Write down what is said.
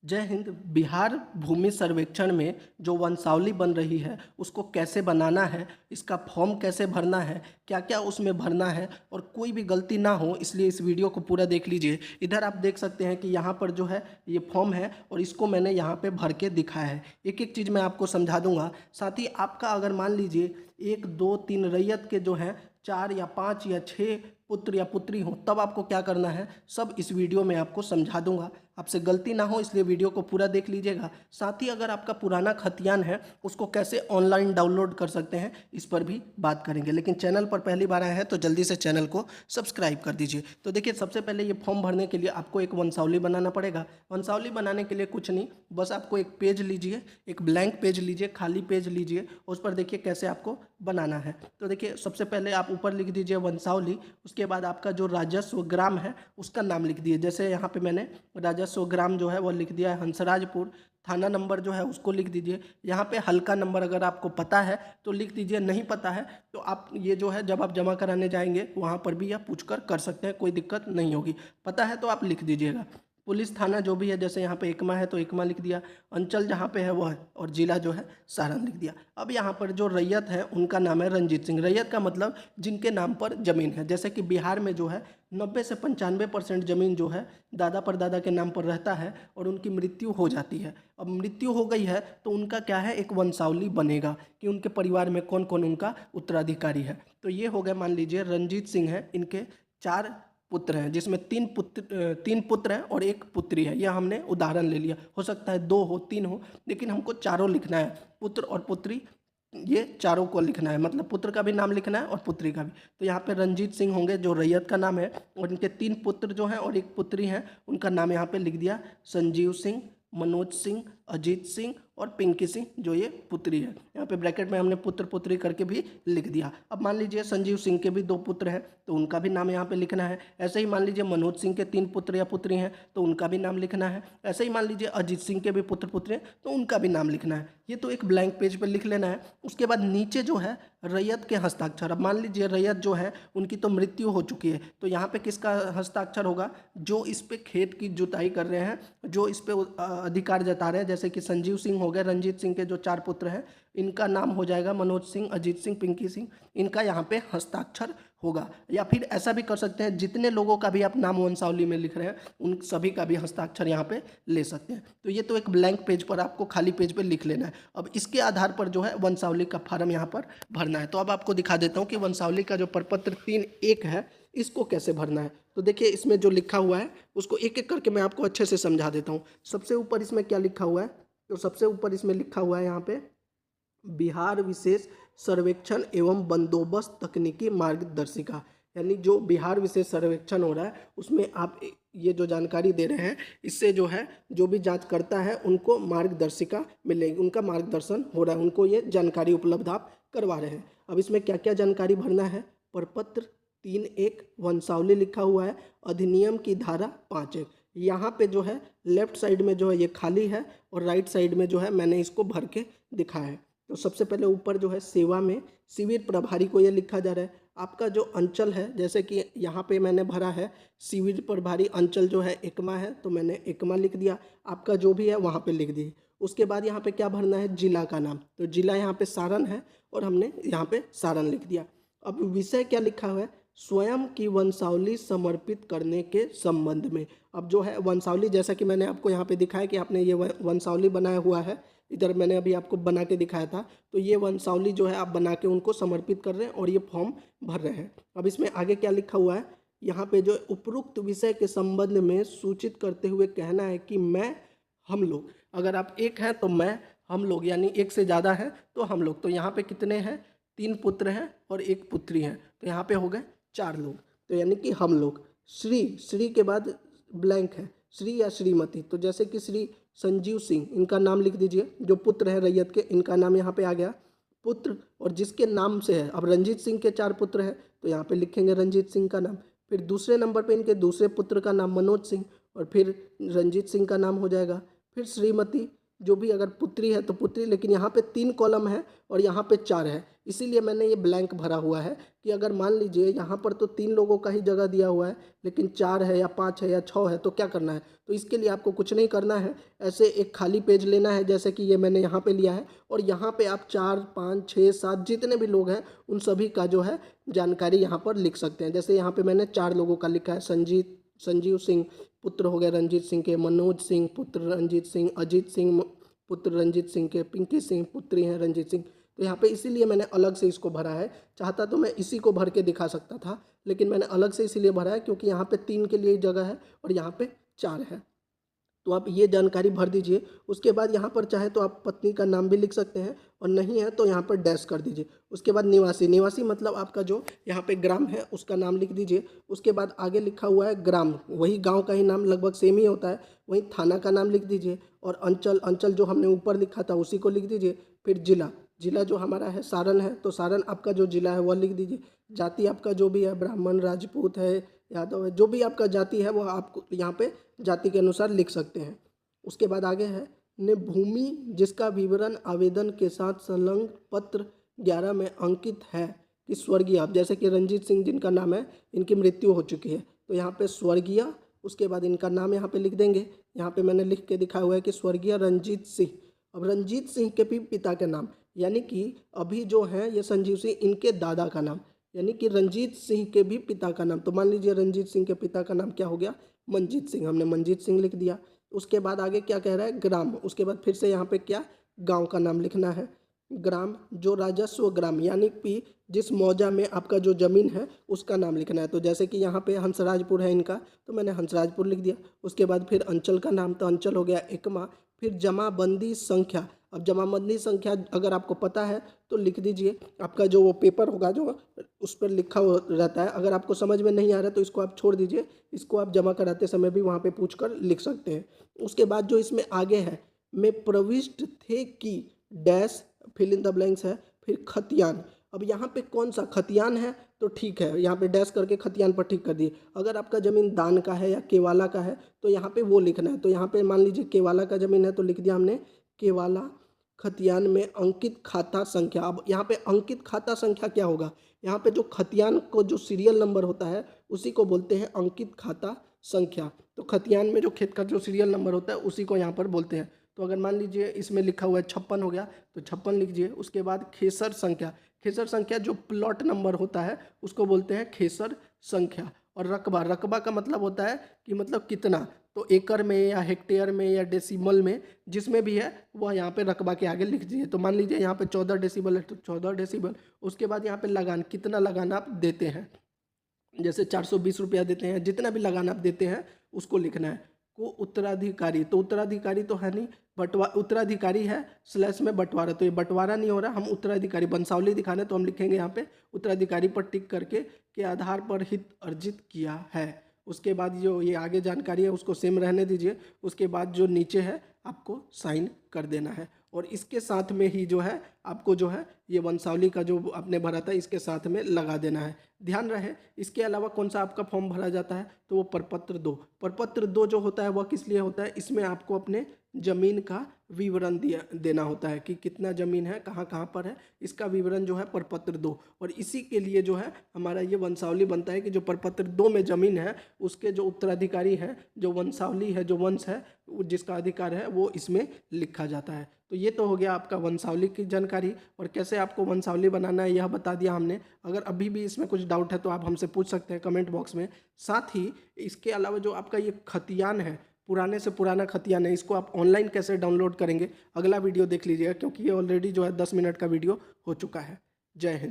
जय हिंद। बिहार भूमि सर्वेक्षण में जो वंशावली बन रही है उसको कैसे बनाना है, इसका फॉर्म कैसे भरना है, क्या क्या उसमें भरना है और कोई भी गलती ना हो, इसलिए इस वीडियो को पूरा देख लीजिए। इधर आप देख सकते हैं कि यहाँ पर जो है ये फॉर्म है और इसको मैंने यहाँ पे भर के दिखाया है। एक एक चीज़ मैं आपको समझा दूंगा। साथ ही आपका अगर मान लीजिए 1 2 3 रैयत के जो हैं 4 या 5 या 6 पुत्र या पुत्री हो, तब आपको क्या करना है सब इस वीडियो में आपको समझा दूंगा। आपसे गलती ना हो इसलिए वीडियो को पूरा देख लीजिएगा। साथ ही अगर आपका पुराना खतियान है उसको कैसे ऑनलाइन डाउनलोड कर सकते हैं इस पर भी बात करेंगे। लेकिन चैनल पर पहली बार आए हैं तो जल्दी से चैनल को सब्सक्राइब कर दीजिए। तो देखिए, सबसे पहले ये फॉर्म भरने के लिए आपको एक वंशावली बनाना पड़ेगा। वंशावली बनाने के लिए कुछ नहीं, बस आपको एक पेज लीजिए, एक ब्लैंक पेज लीजिए, खाली पेज लीजिए, उस पर देखिए कैसे आपको बनाना है। तो देखिए, सबसे पहले आप ऊपर लिख दीजिए वंशावली। उसके बाद आपका जो राजस्व ग्राम है उसका नाम लिख दिए। जैसे यहाँ पे मैंने राजस्व ग्राम जो है वो लिख दिया है हंसराजपुर। थाना नंबर जो है उसको लिख दीजिए। यहाँ पे हल्का नंबर अगर आपको पता है तो लिख दीजिए, नहीं पता है तो आप ये जो है जब आप जमा कराने जाएंगे वहाँ पर भी आप पूछ कर सकते हैं, कोई दिक्कत नहीं होगी। पता है तो आप लिख दीजिएगा। पुलिस थाना जो भी है, जैसे यहाँ पे एकमा है तो एकमा लिख दिया, अंचल जहाँ पे है वो है, और जिला जो है सारण लिख दिया। अब यहाँ पर जो रैयत है उनका नाम है रंजीत सिंह। रैयत का मतलब जिनके नाम पर जमीन है। जैसे कि बिहार में जो है 90 से 95% जमीन जो है दादा परदादा के नाम पर रहता है और उनकी मृत्यु हो जाती है। अब मृत्यु हो गई है तो उनका क्या है, एक वंशावली बनेगा कि उनके परिवार में कौन कौन उनका उत्तराधिकारी है। तो ये हो गए, मान लीजिए रंजीत सिंह है, इनके 4 पुत्र हैं, जिसमें 3 पुत्र हैं और 1 पुत्री है। यह हमने उदाहरण ले लिया, हो सकता है 2 हो 3 हो, लेकिन हमको चारों लिखना है, पुत्र और पुत्री, ये चारों को लिखना है। मतलब पुत्र का भी नाम लिखना है और पुत्री का भी। तो यहाँ पे रंजीत सिंह होंगे जो रैयत का नाम है, और इनके 3 पुत्र जो हैं और 1 पुत्री हैं, उनका नाम यहाँ पे लिख दिया संजीव सिंह, मनोज सिंह, अजीत सिंह और पिंकी सिंह जो ये पुत्री है। यहाँ पे ब्रैकेट में हमने पुत्र पुत्री करके भी लिख दिया। अब मान लीजिए संजीव सिंह के भी 2 पुत्र हैं तो उनका भी नाम यहाँ पे लिखना है। ऐसे ही मान लीजिए मनोज सिंह के 3 पुत्र या पुत्री हैं तो उनका भी नाम लिखना है। ऐसे ही मान लीजिए अजीत सिंह के भी पुत्र पुत्री हैं तो उनका भी नाम लिखना है। ये तो एक ब्लैंक पेज पर लिख लेना है। उसके बाद नीचे जो है रैयत के हस्ताक्षर। अब मान लीजिए रैयत जो है उनकी तो मृत्यु हो चुकी है, तो यहाँ पे किसका हस्ताक्षर होगा, जो इस पे खेत की जुताई कर रहे हैं, जो इस पे अधिकार जता रहे हैं। जैसे कि संजीव सिंह हो गए, रंजीत सिंह के जो 4 पुत्र हैं, इनका नाम हो जाएगा मनोज सिंह, अजीत सिंह, पिंकी सिंह, इनका यहाँ पे हस्ताक्षर होगा। या फिर ऐसा भी कर सकते हैं, जितने लोगों का भी आप नाम वंशावली में लिख रहे हैं उन सभी का भी हस्ताक्षर यहाँ पे ले सकते हैं। तो ये तो एक ब्लैंक पेज पर आपको खाली पेज पर लिख लेना है। अब इसके आधार पर जो है वंशावली का फार्म यहाँ पर भरना है। तो अब आपको दिखा देता हूँ कि वंशावली का जो प्रपत्र 3.1 है इसको कैसे भरना है। तो देखिए, इसमें जो लिखा हुआ है उसको एक एक करके मैं आपको अच्छे से समझा देता हूँ। सबसे ऊपर इसमें क्या लिखा हुआ है, तो सबसे ऊपर इसमें लिखा हुआ है यहाँ पे बिहार विशेष सर्वेक्षण एवं बंदोबस्त तकनीकी मार्गदर्शिका। यानी जो बिहार विशेष सर्वेक्षण हो रहा है उसमें आप ये जो जानकारी दे रहे हैं, इससे जो है जो भी जांच करता है उनको मार्गदर्शिका मिलेगी, उनका मार्गदर्शन हो रहा है, उनको ये जानकारी उपलब्ध आप करवा रहे हैं। अब इसमें क्या क्या जानकारी भरना है, प्रपत्र 3.1 वंशावली लिखा हुआ है, अधिनियम की धारा 5.1। यहाँ पे जो है लेफ्ट साइड में जो है ये खाली है और राइट साइड में जो है मैंने इसको भर के दिखाया है। तो सबसे पहले ऊपर जो है सेवा में शिविर प्रभारी को ये लिखा जा रहा है। आपका जो अंचल है, जैसे कि यहाँ पे मैंने भरा है शिविर प्रभारी अंचल जो है एकमा है, तो मैंने एकमा लिख दिया। आपका जो भी है वहाँ पे लिख दिए। उसके बाद यहाँ पे क्या भरना है, जिला का नाम, तो जिला यहाँ पे सारण है और हमने यहाँ पे सारण लिख दिया। अब विषय क्या लिखा हुआ है, स्वयं की वंशावली समर्पित करने के संबंध में। अब जो है वंशावली, जैसा कि मैंने आपको यहाँ पे दिखाया कि आपने ये वंशावली बनाया हुआ है, इधर मैंने अभी आपको बना के दिखाया था, तो ये वंशावली जो है आप बना के उनको समर्पित कर रहे हैं और ये फॉर्म भर रहे हैं। अब इसमें आगे क्या लिखा हुआ है, यहाँ पे जो उपरोक्त विषय के संबंध में सूचित करते हुए कहना है कि मैं, हम लोग, अगर आप एक हैं तो मैं, हम लोग यानी एक से ज़्यादा है तो हम लोग। तो यहाँ पे कितने हैं, 3 पुत्र हैं और 1 पुत्री हैं, तो यहाँ पे हो गए 4 लोग, तो यानी कि हम लोग। श्री, श्री के बाद ब्लैंक है, श्री या श्रीमती, तो जैसे कि श्री संजीव सिंह, इनका नाम लिख दीजिए, जो पुत्र है रैयत के, इनका नाम यहाँ पे आ गया पुत्र, और जिसके नाम से है, अब रंजीत सिंह के 4 पुत्र हैं तो यहाँ पे लिखेंगे रंजीत सिंह का नाम। फिर दूसरे नंबर पे इनके दूसरे पुत्र का नाम मनोज सिंह, और फिर रंजीत सिंह का नाम हो जाएगा। फिर श्रीमती, जो भी अगर पुत्री है तो पुत्री, लेकिन यहाँ पे 3 कॉलम है और यहाँ पे 4 है, इसीलिए मैंने ये ब्लैंक भरा हुआ है कि अगर मान लीजिए यहाँ पर तो 3 लोगों का ही जगह दिया हुआ है, लेकिन 4 है या 5 है या 6 है, तो क्या करना है। तो इसके लिए आपको कुछ नहीं करना है, ऐसे एक खाली पेज लेना है, जैसे कि ये मैंने यहाँ पे लिया है, और यहाँ पे आप 4, 5, 6, 7 जितने भी लोग हैं उन सभी का जो है जानकारी यहाँ पर लिख सकते हैं। जैसे यहाँ पे मैंने 4 लोगों का लिखा है, संजीव सिंह पुत्र हो गए रंजीत सिंह के, मनोज सिंह पुत्र रंजीत सिंह, अजीत सिंह पुत्र रंजीत सिंह के, पिंकी सिंह पुत्री हैं रंजीत सिंह। तो यहाँ पे इसीलिए मैंने अलग से इसको भरा है। चाहता तो मैं इसी को भर के दिखा सकता था, लेकिन मैंने अलग से इसीलिए भरा है क्योंकि यहाँ पे 3 के लिए जगह है और यहाँ पे 4 है। तो आप ये जानकारी भर दीजिए। उसके बाद यहाँ पर चाहे तो आप पत्नी का नाम भी लिख सकते हैं, और नहीं है तो यहाँ पर डैश कर दीजिए। उसके बाद निवासी मतलब आपका जो यहाँ पे ग्राम है उसका नाम लिख दीजिए। उसके बाद आगे लिखा हुआ है ग्राम, वही गांव का ही नाम लगभग सेम ही होता है, वही थाना का नाम लिख दीजिए। और अंचल जो हमने ऊपर लिखा था उसी को लिख दीजिए। फिर जिला जो हमारा है सारण है, तो सारण आपका जो जिला है वह लिख दीजिए। जाति आपका जो भी है, ब्राह्मण, राजपूत है, यादव है, जो भी आपका जाति है वह आप यहाँ पे जाति के अनुसार लिख सकते हैं। उसके बाद आगे है ने भूमि जिसका विवरण आवेदन के साथ संलग्न पत्र 11 में अंकित है कि स्वर्गीय, अब जैसे कि रंजीत सिंह जिनका नाम है, इनकी मृत्यु हो चुकी है, तो यहाँ पे स्वर्गीय, उसके बाद इनका नाम यहाँ पे लिख देंगे। यहाँ पे मैंने लिख के दिखाया हुआ है कि स्वर्गीय रंजीत सिंह। अब रंजीत सिंह के भी पिता के नाम, यानी कि अभी जो है ये संजीव सिंह, इनके दादा का नाम, यानी कि रंजीत सिंह के भी पिता का नाम। तो मान लीजिए रंजीत सिंह के पिता का नाम क्या हो गया, मनजीत सिंह, हमने मनजीत सिंह लिख दिया। उसके बाद आगे क्या कह रहा है, ग्राम। उसके बाद फिर से यहाँ पे क्या, गांव का नाम लिखना है। ग्राम जो राजस्व ग्राम, यानी कि जिस मौजा में आपका जो ज़मीन है उसका नाम लिखना है। तो जैसे कि यहाँ पे हंसराजपुर है इनका, तो मैंने हंसराजपुर लिख दिया। उसके बाद फिर अंचल का नाम, तो अंचल हो गया एकमा। फिर जमाबंदी संख्या, अब जमाबंदी संख्या अगर आपको पता है तो लिख दीजिए। आपका जो वो पेपर होगा जो उस पर लिखा रहता है, अगर आपको समझ में नहीं आ रहा है तो इसको आप छोड़ दीजिए, इसको आप जमा कराते समय भी वहाँ पे पूछकर लिख सकते हैं। उसके बाद जो इसमें आगे है, में प्रविष्ट थे कि dash, fill in the blanks है। फिर खतियान, अब यहाँ पे कौन सा खतियान है, तो ठीक है यहाँ पे डैश करके खतियान पर टिक कर दिए। अगर आपका ज़मीन दान का है या केवाला का है तो यहाँ पे वो लिखना है। तो यहाँ पे मान लीजिए केवाला का ज़मीन है तो लिख दिया हमने केवाला खतियान में अंकित खाता संख्या। अब यहाँ पे अंकित खाता संख्या क्या होगा, यहाँ पे जो खतियान को जो सीरियल नंबर होता है उसी को बोलते हैं अंकित खाता संख्या। तो खतियान में जो खेत का जो सीरियल नंबर होता है उसी को यहाँ पर बोलते हैं। तो अगर मान लीजिए इसमें लिखा हुआ है 56 हो गया तो 56 लिखिए। उसके बाद खेसर संख्या जो प्लॉट नंबर होता है उसको बोलते हैं खेसर संख्या। और रकबा का मतलब होता है कि मतलब कितना, तो एकड़ में या हेक्टेयर में या डेसिमल में जिसमें भी है वह यहाँ पे रकबा के आगे लिख दीजिए। तो मान लीजिए यहाँ पे 14 डेसिबल है तो 14 डेसिबल। उसके बाद यहाँ पे लगान, कितना लगान आप देते हैं, जैसे 420 रुपया देते हैं, जितना भी लगान आप देते हैं उसको लिखना है। को उत्तराधिकारी, तो उत्तराधिकारी तो है नहीं, उत्तराधिकारी है स्लैश में बंटवारा, तो ये बंटवारा नहीं हो रहा, हम उत्तराधिकारी वंशावली दिखाने तो हम लिखेंगे यहाँ पे उत्तराधिकारी पर टिक करके के आधार पर हित अर्जित किया है। उसके बाद जो ये आगे जानकारी है उसको सेम रहने दीजिए। उसके बाद जो नीचे है आपको साइन कर देना है, और इसके साथ में ही जो है आपको जो है ये वंशावली का जो आपने भरा था इसके साथ में लगा देना है। ध्यान रहे इसके अलावा कौन सा आपका फॉर्म भरा जाता है, तो वो प्रपत्र 2 जो होता है वह किस लिए होता है, इसमें आपको अपने ज़मीन का विवरण देना होता है कि कितना ज़मीन है, कहाँ कहाँ पर है, इसका विवरण जो है प्रपत्र 2। और इसी के लिए जो है हमारा ये वंशावली बनता है कि जो प्रपत्र 2 में ज़मीन है उसके जो उत्तराधिकारी है, जो वंशावली है, जो वंश है जिसका अधिकार है वो इसमें लिखा जाता है। तो ये तो हो गया आपका वंशावली की जानकारी, और कैसे आपको वंशावली बनाना है यह बता दिया हमने। अगर अभी भी इसमें कुछ डाउट है तो आप हमसे पूछ सकते हैं कमेंट बॉक्स में। साथ ही इसके अलावा जो आपका ये खतियान है, पुराने से पुराना खतियान है, इसको आप ऑनलाइन कैसे डाउनलोड करेंगे अगला वीडियो देख लीजिएगा, क्योंकि ये ऑलरेडी जो है 10 मिनट का वीडियो हो चुका है। जय हिंद।